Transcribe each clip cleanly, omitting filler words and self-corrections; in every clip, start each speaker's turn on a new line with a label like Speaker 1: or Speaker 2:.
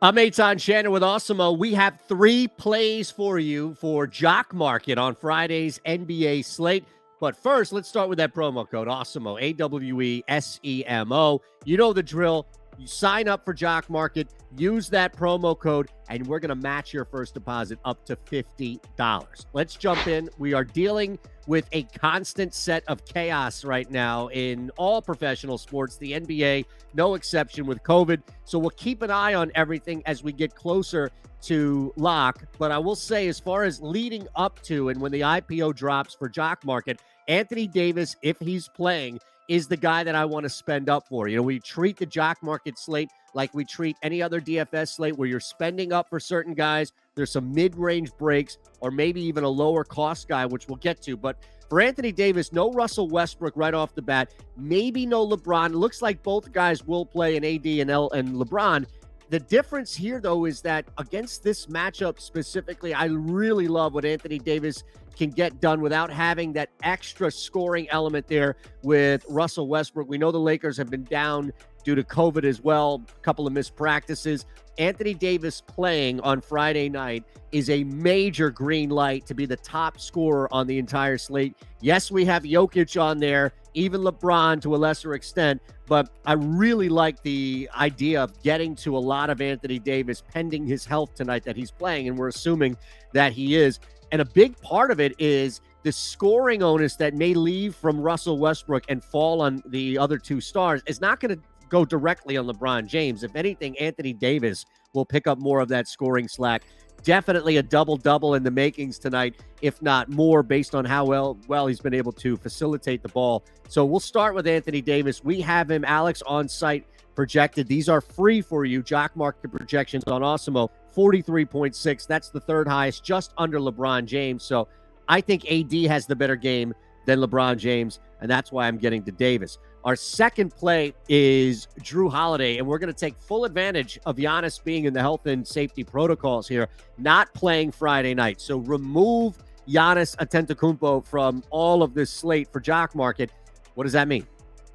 Speaker 1: I'm Eytan Shander with Awesemo. We have 3 plays for you for Jock Market on Friday's NBA Slate. But first, let's start with that promo code, Awesemo, AWESEMO. You know the drill. You sign up for Jock Market, use that promo code, and we're going to match your first deposit up to $50. Let's jump in. We are dealing with a constant set of chaos right now in all professional sports, the NBA, no exception with COVID. So we'll keep an eye on everything as we get closer to lock. But I will say, as far as leading up to and when the IPO drops for Jock Market, Anthony Davis, if he's playing, is the guy that I want to spend up for. You know, we treat the Jock Market slate like we treat any other DFS slate where you're spending up for certain guys. There's some mid-range breaks or maybe even a lower cost guy, which we'll get to. But for Anthony Davis, no Russell Westbrook right off the bat. Maybe no LeBron. It looks like both guys will play in AD and LeBron. The difference here, though, is that against this matchup specifically, I really love what Anthony Davis can get done without having that extra scoring element there with Russell Westbrook. We know the Lakers have been down due to COVID as well, a couple of missed practices. Anthony Davis playing on Friday night is a major green light to be the top scorer on the entire slate. Yes, we have Jokic on there, even LeBron to a lesser extent, but I really like the idea of getting to a lot of Anthony Davis pending his health tonight that he's playing, and we're assuming that he is. And a big part of it is the scoring onus that may leave from Russell Westbrook and fall on the other two stars is not going to go directly on LeBron James. If anything, Anthony Davis will pick up more of that scoring slack. Definitely a double-double in the makings tonight, if not more, based on how well he's been able to facilitate the ball. So we'll start with Anthony Davis. We have him, Alex, on site projected. These are free for you. Jock Market projections on Awesemo, 43.6. That's the third highest, just under LeBron James. So I think AD has the better game than LeBron James, and that's why I'm getting to Davis. Our second play is Jrue Holiday, and we're going to take full advantage of Giannis being in the health and safety protocols here, not playing Friday night. So remove Giannis Antetokounmpo from all of this slate for Jock Market. What does that mean?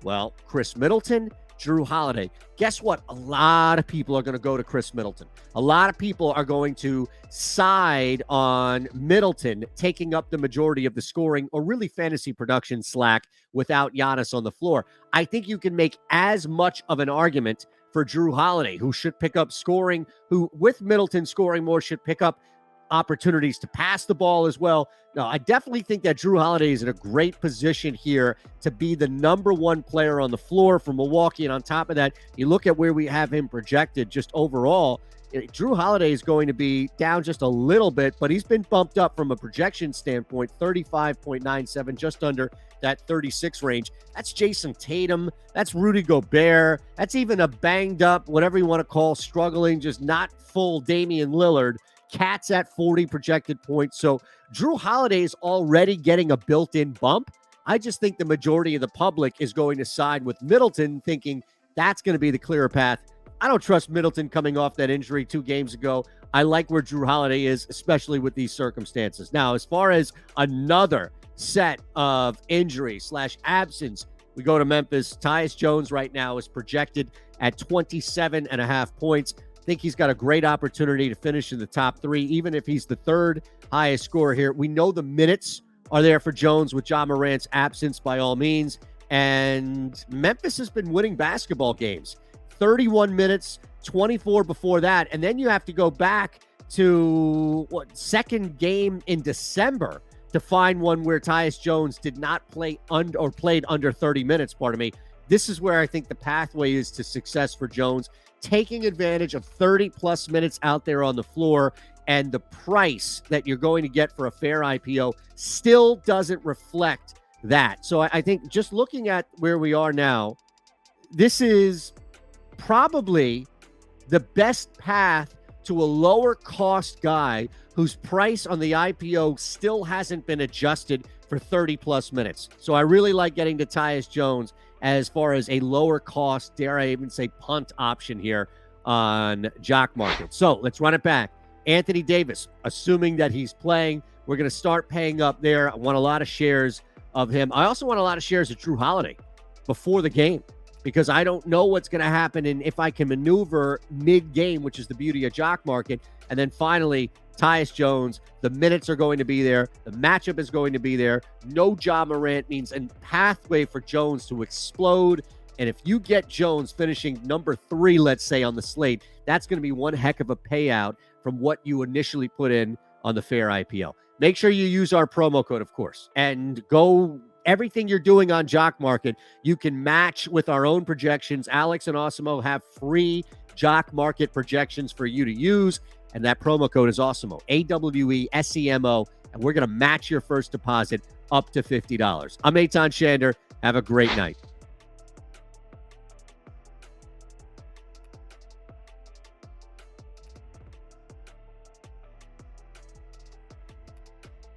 Speaker 1: Well, Chris Middleton, Jrue Holiday. Guess what? A lot of people are going to go to Chris Middleton. A lot of people are going to side on Middleton taking up the majority of the scoring or really fantasy production slack without Giannis on the floor. I think you can make as much of an argument for Jrue Holiday, who should pick up scoring, who with Middleton scoring more should pick up opportunities to pass the ball as well. No, I definitely think that Jrue Holiday is in a great position here to be the number one player on the floor for Milwaukee. And on top of that, you look at where we have him projected just overall. Jrue Holiday is going to be down just a little bit, but he's been bumped up from a projection standpoint, 35.97, just under that 36 range. That's Jason Tatum. That's Rudy Gobert. That's even a banged up, whatever you want to call, struggling, just not full Damian Lillard. Cat's at 40 projected points. So Jrue Holiday is already getting a built-in bump. I just think the majority of the public is going to side with Middleton, thinking that's going to be the clearer path. I don't trust Middleton coming off that injury 2 games ago. I like where Jrue Holiday is, especially with these circumstances. Now, as far as another set of injury/absence, we go to Memphis. Tyus Jones right now is projected at 27.5 points. I think he's got a great opportunity to finish in the top 3, even if he's the third highest scorer here. We know the minutes are there for Jones with Ja Morant's absence by all means, and Memphis has been winning basketball games. 31 minutes, 24 before that, and then you have to go back to second game in December to find one where Tyus Jones did not play under or played under 30 minutes, pardon me. This is where I think the pathway is to success for Jones, taking advantage of 30-plus minutes out there on the floor, and the price that you're going to get for a fair IPO still doesn't reflect that. So I think just looking at where we are now, this is probably the best path to a lower cost guy whose price on the IPO still hasn't been adjusted for 30-plus minutes. So I really like getting to Tyus Jones as far as a lower cost, dare I even say punt option here on Jock Market. So let's run it back. Anthony Davis, assuming that he's playing, we're going to start paying up there. I want a lot of shares of him. I also want a lot of shares of Jrue Holiday before the game. because I don't know what's going to happen and if I can maneuver mid-game, which is the beauty of Jock Market. And then finally, Tyus Jones, the minutes are going to be there. The matchup is going to be there. No Ja Morant means a pathway for Jones to explode. And if you get Jones finishing number 3, let's say, on the slate, that's going to be one heck of a payout from what you initially put in on the Fair IPO. Make sure you use our promo code, of course, and go everything you're doing on Jock Market. You can match with our own projections. Alex and Awesemo have free Jock Market projections for you to use. And that promo code is Awesemo, AWESEMO. And we're going to match your first deposit up to $50. I'm Eytan Shander. Have a great night.